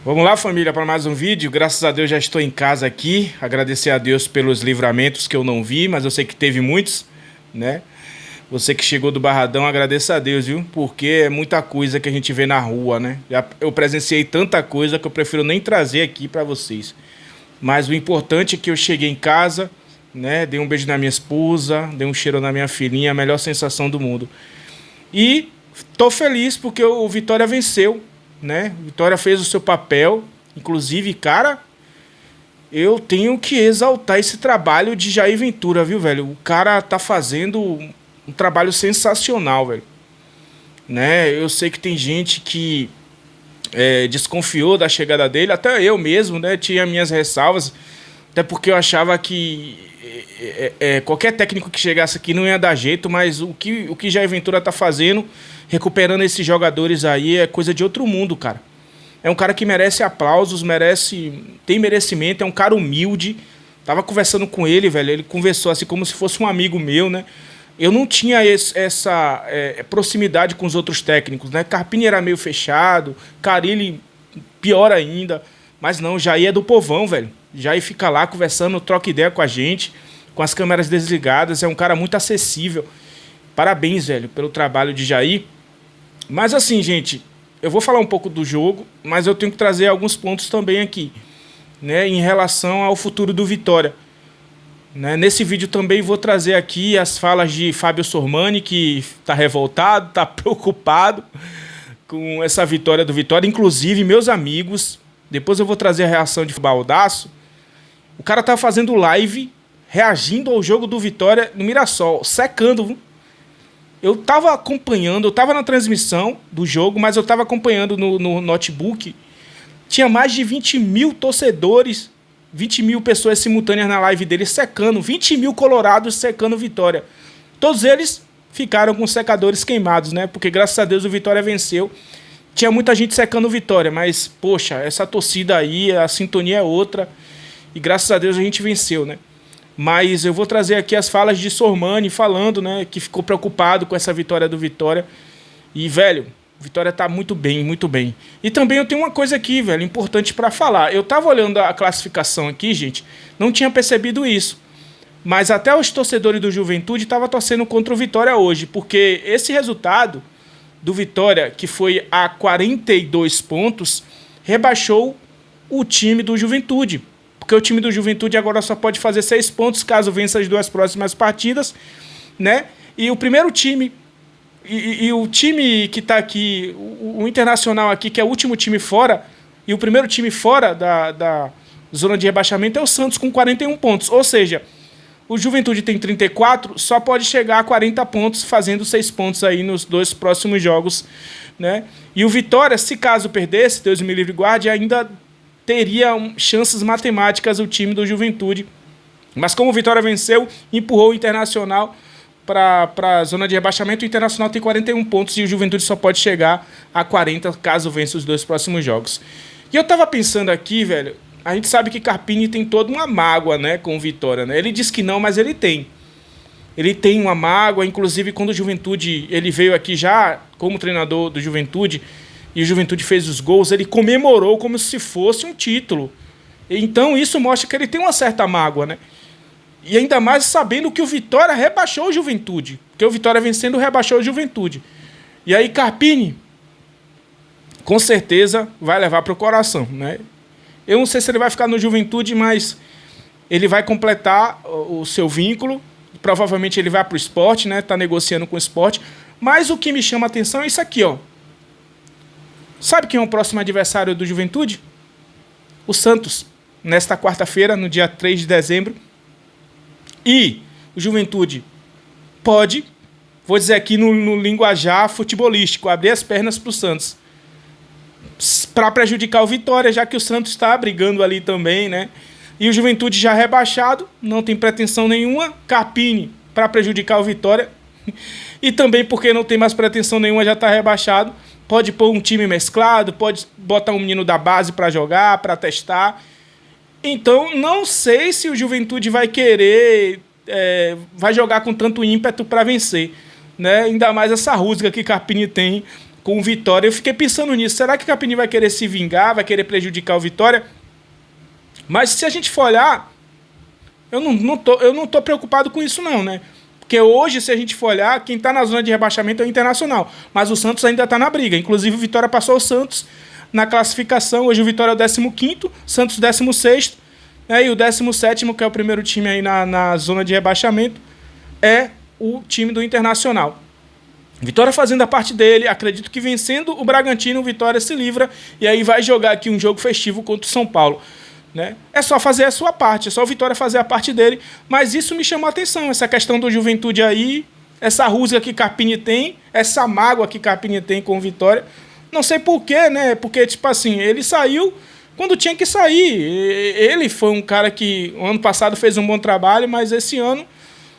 Vamos lá, família, para mais um vídeo. Graças a Deus já estou em casa aqui. Agradecer a Deus pelos livramentos que eu não vi, mas eu sei que teve muitos, né? Você que chegou do Barradão, agradeça a Deus, viu? Porque é muita coisa que a gente vê na rua, né? Eu presenciei tanta coisa que eu prefiro nem trazer aqui para vocês. Mas o importante é que eu cheguei em casa, né? Dei um beijo na minha esposa, dei um cheiro na minha filhinha, a melhor sensação do mundo. E tô feliz porque o Vitória venceu, né? Vitória fez o seu papel. Inclusive, cara, eu tenho que exaltar esse trabalho de Jair Ventura, viu, velho? O cara tá fazendo um trabalho sensacional, velho. Né? Eu sei que tem gente que desconfiou da chegada dele, até eu mesmo, né? Tinha minhas ressalvas, até porque eu achava que qualquer técnico que chegasse aqui não ia dar jeito, mas o que Jair Ventura tá fazendo, recuperando esses jogadores aí, é coisa de outro mundo, cara. É um cara que merece aplausos, tem merecimento, é um cara humilde. Tava conversando com ele, velho, ele conversou assim como se fosse um amigo meu, né? Eu não tinha essa proximidade com os outros técnicos, né? Carpini era meio fechado, Carille pior ainda, mas não, Jair é do povão, velho. Jair fica lá conversando, troca ideia com a gente, com as câmeras desligadas, é um cara muito acessível. Parabéns, velho, pelo trabalho de Jair. Mas assim, gente, eu vou falar um pouco do jogo, mas eu tenho que trazer alguns pontos também aqui, né, em relação ao futuro do Vitória. Né, nesse vídeo também vou trazer aqui as falas de Fábio Sormani, que está revoltado, está preocupado com essa vitória do Vitória. Inclusive, meus amigos, depois eu vou trazer a reação de Baldasso. O cara tá fazendo live, reagindo ao jogo do Vitória no Mirassol, secando, viu? Eu tava acompanhando, eu tava na transmissão do jogo, mas eu tava acompanhando no notebook. Tinha mais de 20 mil torcedores, 20 mil pessoas simultâneas na live dele secando, 20 mil colorados secando Vitória. Todos eles ficaram com secadores queimados, né? Porque graças a Deus o Vitória venceu. Tinha muita gente secando Vitória, mas, poxa, essa torcida aí, a sintonia é outra. E graças a Deus a gente venceu, né? Mas eu vou trazer aqui as falas de Sormani falando, né, que ficou preocupado com essa vitória do Vitória. E, velho, Vitória tá muito bem, muito bem. E também eu tenho uma coisa aqui, velho, importante para falar. Eu tava olhando a classificação aqui, gente, não tinha percebido isso. Mas até os torcedores do Juventude estavam torcendo contra o Vitória hoje, porque esse resultado do Vitória, que foi a 42 pontos, rebaixou o time do Juventude. Porque o time do Juventude agora só pode fazer 6 pontos caso vença as 2 próximas partidas, né? E o primeiro time, e o time que está aqui, o Internacional aqui, que é o último time fora, e o primeiro time fora da zona de rebaixamento é o Santos com 41 pontos. Ou seja, o Juventude tem 34, só pode chegar a 40 pontos, fazendo 6 pontos aí nos 2 próximos jogos, né? E o Vitória, se caso perdesse, Deus me livre e guarde, ainda teria chances matemáticas o time do Juventude. Mas como o Vitória venceu, empurrou o Internacional para a zona de rebaixamento. O Internacional tem 41 pontos e o Juventude só pode chegar a 40 caso vença os 2 próximos jogos. E eu tava pensando aqui, velho, a gente sabe que Carpini tem toda uma mágoa, né, com o Vitória, né? Ele diz que não, mas ele tem. Ele tem uma mágoa, inclusive quando o Juventude, ele veio aqui já como treinador do Juventude, e o Juventude fez os gols, ele comemorou como se fosse um título. Então isso mostra que ele tem uma certa mágoa, né? E ainda mais sabendo que o Vitória rebaixou o Juventude. Porque o Vitória vencendo rebaixou o Juventude. E aí Carpini, com certeza, vai levar para o coração, né? Eu não sei se ele vai ficar no Juventude, mas ele vai completar o seu vínculo. Provavelmente ele vai para o Sport, né? Tá negociando com o Sport. Mas o que me chama a atenção é isso aqui, ó. Sabe quem é o próximo adversário do Juventude? O Santos, nesta quarta-feira, no dia 3 de dezembro. E o Juventude pode, vou dizer aqui no linguajar futebolístico, abrir as pernas para o Santos. Para prejudicar o Vitória, já que o Santos está brigando ali também, né? E o Juventude já rebaixado, não tem pretensão nenhuma. Carpini, para prejudicar o Vitória. E também porque não tem mais pretensão nenhuma, já está rebaixado. Pode pôr um time mesclado, pode botar um menino da base para jogar, para testar. Então, não sei se o Juventude vai querer, vai jogar com tanto ímpeto para vencer, né? Ainda mais essa rusga que Carpini tem com o Vitória. Eu fiquei pensando nisso. Será que o Capini vai querer se vingar, vai querer prejudicar o Vitória? Mas se a gente for olhar, eu não tô preocupado com isso não, né? Porque hoje, se a gente for olhar, quem tá na zona de rebaixamento é o Internacional. Mas o Santos ainda tá na briga. Inclusive, o Vitória passou o Santos na classificação. Hoje o Vitória é o 15º, Santos 16º. E o 17º, que é o primeiro time aí na zona de rebaixamento, é o time do Internacional. Vitória fazendo a parte dele, acredito que vencendo o Bragantino, o Vitória se livra e aí vai jogar aqui um jogo festivo contra o São Paulo. Né? É só fazer a sua parte, é só o Vitória fazer a parte dele, mas isso me chamou a atenção, essa questão do Juventude aí, essa rusga que Carpini tem, essa mágoa que Carpini tem com o Vitória, não sei porquê, né? Porque, tipo assim, ele saiu quando tinha que sair, ele foi um cara que o ano passado fez um bom trabalho, mas esse ano,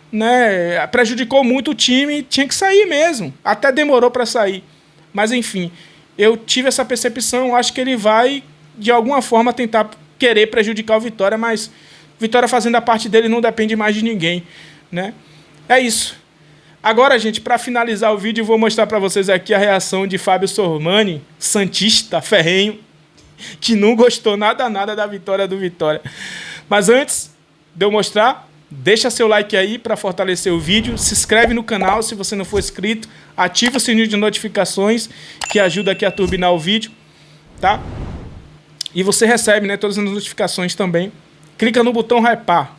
né, prejudicou muito o time, tinha que sair mesmo, até demorou para sair, mas enfim, eu tive essa percepção, acho que ele vai de alguma forma tentar querer prejudicar o Vitória, mas Vitória fazendo a parte dele não depende mais de ninguém, né? É isso. Agora, gente, para finalizar o vídeo, eu vou mostrar para vocês aqui a reação de Fábio Sormani, santista ferrenho, que não gostou nada da vitória do Vitória. Mas antes de eu mostrar, deixa seu like aí para fortalecer o vídeo, se inscreve no canal se você não for inscrito, ativa o sininho de notificações que ajuda aqui a turbinar o vídeo, tá? E você recebe, né, todas as notificações também. Clica no botão hypar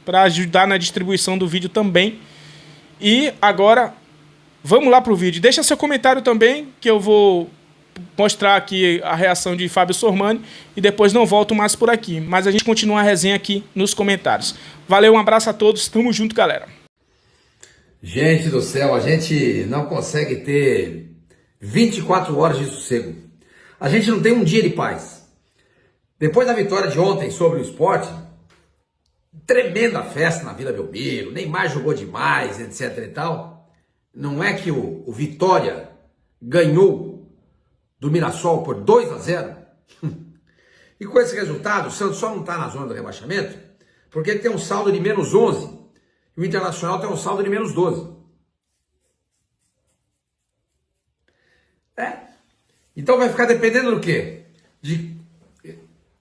para ajudar na distribuição do vídeo também. E agora, vamos lá para o vídeo. Deixa seu comentário também, que eu vou mostrar aqui a reação de Fábio Sormani. E depois não volto mais por aqui. Mas a gente continua a resenha aqui nos comentários. Valeu, um abraço a todos. Tamo junto, galera. Gente do céu, a gente não consegue ter 24 horas de sossego. A gente não tem um dia de paz. Depois da vitória de ontem sobre o Sport, tremenda festa na Vila Belmiro, Neymar jogou demais, etc e tal. Não é que o Vitória ganhou do Mirassol por 2-0? E com esse resultado, o Santos só não está na zona do rebaixamento porque ele tem um saldo de menos 11 e o Internacional tem um saldo de menos 12. Então vai ficar dependendo do quê? De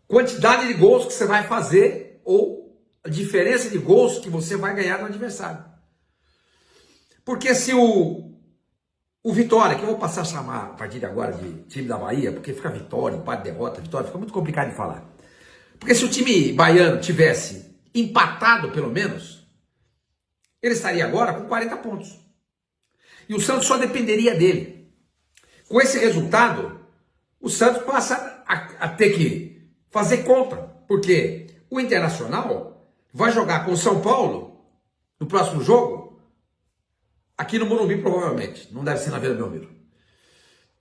quantidade de gols que você vai fazer ou a diferença de gols que você vai ganhar no adversário. Porque se o Vitória, que eu vou passar a chamar a partir de agora de time da Bahia, porque fica vitória, empate, derrota, vitória, fica muito complicado de falar. Porque se o time baiano tivesse empatado pelo menos, ele estaria agora com 40 pontos. E o Santos só dependeria dele. Com esse resultado, o Santos passa a ter que fazer conta, porque o Internacional vai jogar com o São Paulo no próximo jogo, aqui no Morumbi provavelmente, não deve ser na Vila Belmiro.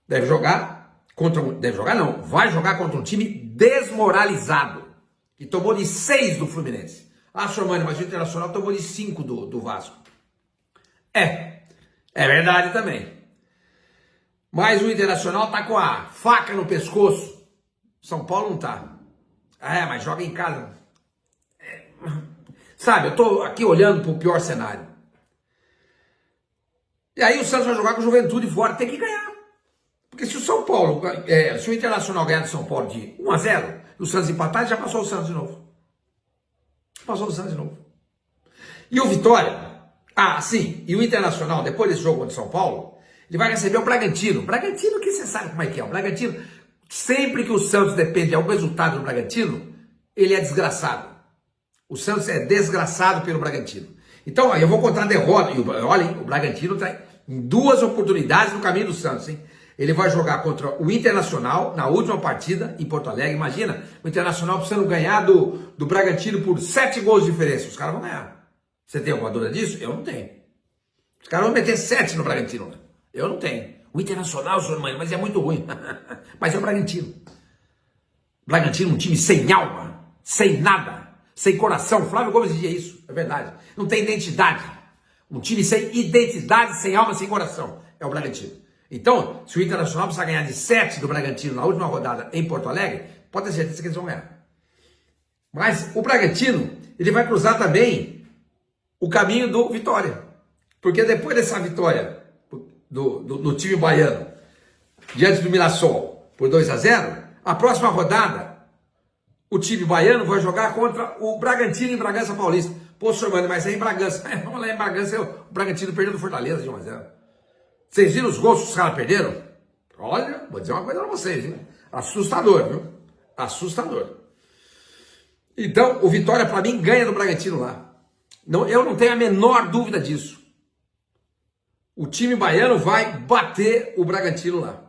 Vai jogar contra um time desmoralizado, que tomou de 6 do Fluminense. Ah, Sormani, mas o Internacional tomou de 5 do Vasco. É verdade também. Mas o Internacional tá com a faca no pescoço, São Paulo não tá. Mas joga em casa. Sabe, eu tô aqui olhando pro pior cenário. E aí o Santos vai jogar com o Juventude fora, tem que ganhar. Porque se o São Paulo, se o Internacional ganhar do São Paulo de 1-0, e o Santos empatar, já passou o Santos de novo. Passou o Santos de novo. E o Vitória, sim, e o Internacional, depois desse jogo contra o São Paulo, ele vai receber o Bragantino. Bragantino que você sabe como é que é. O Bragantino, sempre que o Santos depende de algum resultado do Bragantino, ele é desgraçado. O Santos é desgraçado pelo Bragantino. Então, eu vou contar a derrota. E olha, hein, o Bragantino está em 2 oportunidades no caminho do Santos, hein? Ele vai jogar contra o Internacional na última partida em Porto Alegre. Imagina, o Internacional precisando ganhar do Bragantino por 7 gols de diferença. Os caras vão ganhar. Você tem alguma dúvida disso? Eu não tenho. Os caras vão meter 7 no Bragantino. Eu não tenho. O Internacional, senhor mãe, mas é muito ruim. Mas é o Bragantino. Bragantino, um time sem alma, sem nada, sem coração. Flávio Gomes dizia isso, é verdade. Não tem identidade. Um time sem identidade, sem alma, sem coração. É o Bragantino. Então, se o Internacional precisar ganhar de 7 do Bragantino na última rodada em Porto Alegre, pode ter certeza que eles vão ganhar. Mas o Bragantino, ele vai cruzar também o caminho do Vitória. Porque depois dessa vitória do time baiano diante do Mirassol por 2-0, a próxima rodada, o time baiano vai jogar contra o Bragantino em Bragança Paulista. Pô, senhor Mano, mas é em Bragança. Vamos lá em Bragança, o Bragantino perdeu do Fortaleza de 1-0. Vocês viram os gols que os caras perderam? Olha, vou dizer uma coisa pra vocês, hein? Assustador, viu? Assustador. Então, o Vitória, pra mim, ganha do Bragantino lá. Não, eu não tenho a menor dúvida disso. O time baiano vai bater o Bragantino lá.